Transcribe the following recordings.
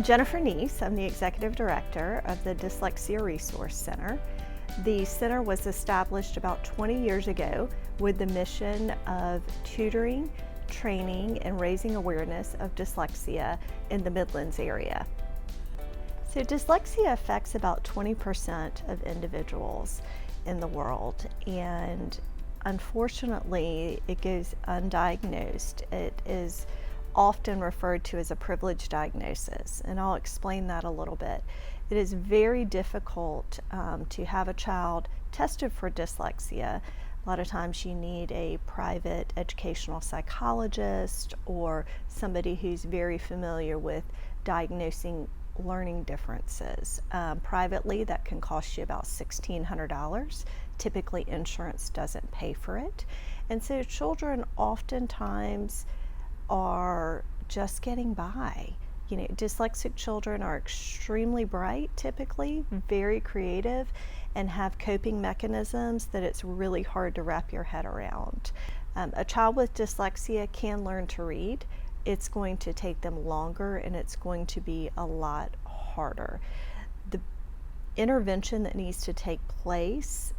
Jennifer Neese. I'm the Executive Director of the Dyslexia Resource Center. The center was established about 20 years ago with the mission of tutoring, training, and raising awareness of dyslexia in the Midlands area. So dyslexia affects about 20% of individuals in the world, and unfortunately it goes undiagnosed. It is often referred to as a privileged diagnosis, and I'll explain that a little bit. It is very difficult to have a child tested for dyslexia. A lot of times you need a private educational psychologist or somebody who's very familiar with diagnosing learning differences. Privately, that can cost you about $1,600. Typically, insurance doesn't pay for it. And so children oftentimes are just getting by. You know, dyslexic children are extremely bright, typically, very creative, and have coping mechanisms that it's really hard to wrap your head around. A child with dyslexia can learn to read. It's going to take them longer and it's going to be a lot harder. The intervention that needs to take place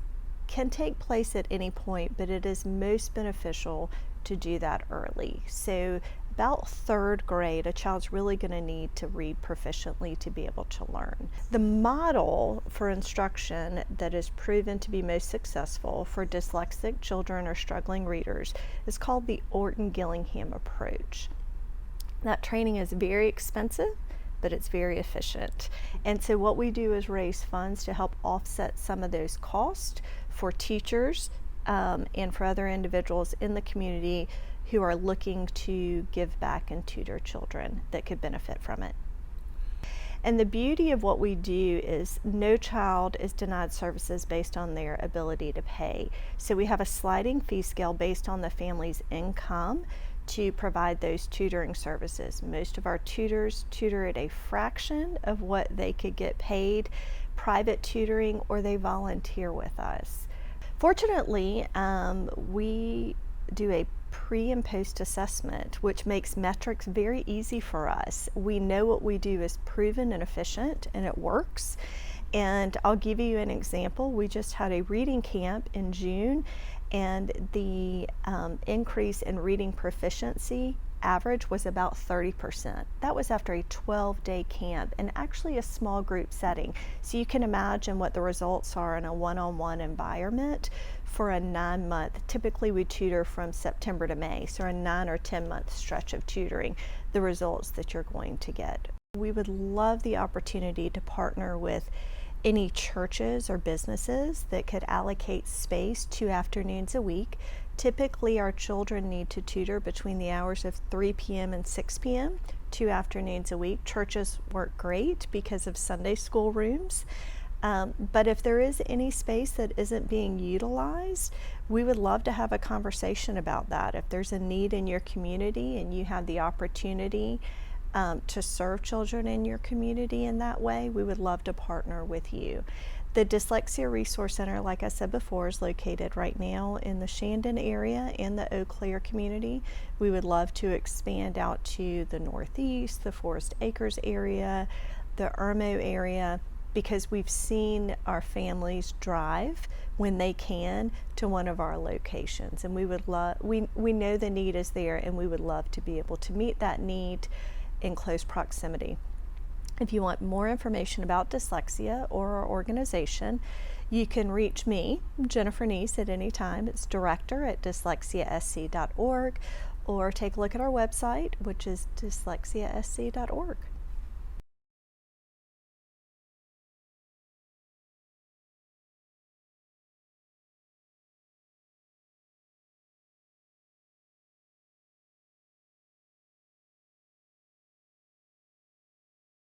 can take place at any point, but it is most beneficial to do that early. So about third grade, a child's really going to need to read proficiently to be able to learn. The model for instruction that is proven to be most successful for dyslexic children or struggling readers is called the Orton-Gillingham approach. That training is very expensive, but it's very efficient. And so what we do is raise funds to help offset some of those costs for teachers and for other individuals in the community who are looking to give back and tutor children that could benefit from it. And the beauty of what we do is no child is denied services based on their ability to pay. So we have a sliding fee scale based on the family's income to provide those tutoring services. Most of our tutors tutor at a fraction of what they could get paid private tutoring, or they volunteer with us. Fortunately, we do a pre and post assessment, which makes metrics very easy for us. We know what we do is proven and efficient and it works. And I'll give you an example. We just had a reading camp in June, and the increase in reading proficiency average was about 30%. That was after a 12-day camp and actually a small group setting. So you can imagine what the results are in a one-on-one environment for a 9-month. Typically we tutor from September to May, so a 9 or 10-month stretch of tutoring, the results that you're going to get. We would love the opportunity to partner with any churches or businesses that could allocate space 2 afternoons a week. Typically our children need to tutor between the hours of 3 p.m. and 6 p.m. 2 afternoons a week. Churches work great because of Sunday school rooms. But if there is any space that isn't being utilized, we would love to have a conversation about that. If there's a need in your community and you have the opportunity to serve children in your community in that way, we would love to partner with you. The Dyslexia Resource Center, like I said before, is located right now in the Shandon area and the Eau Claire community. We would love to expand out to the Northeast, the Forest Acres area, the Irmo area, because we've seen our families drive when they can to one of our locations, and we would love, we know the need is there, and we would love to be able to meet that need in close proximity. If you want more information about dyslexia or our organization, you can reach me, Jennifer Neese, at any time. It's director@dyslexiasc.org, or take a look at our website, which is dyslexiasc.org.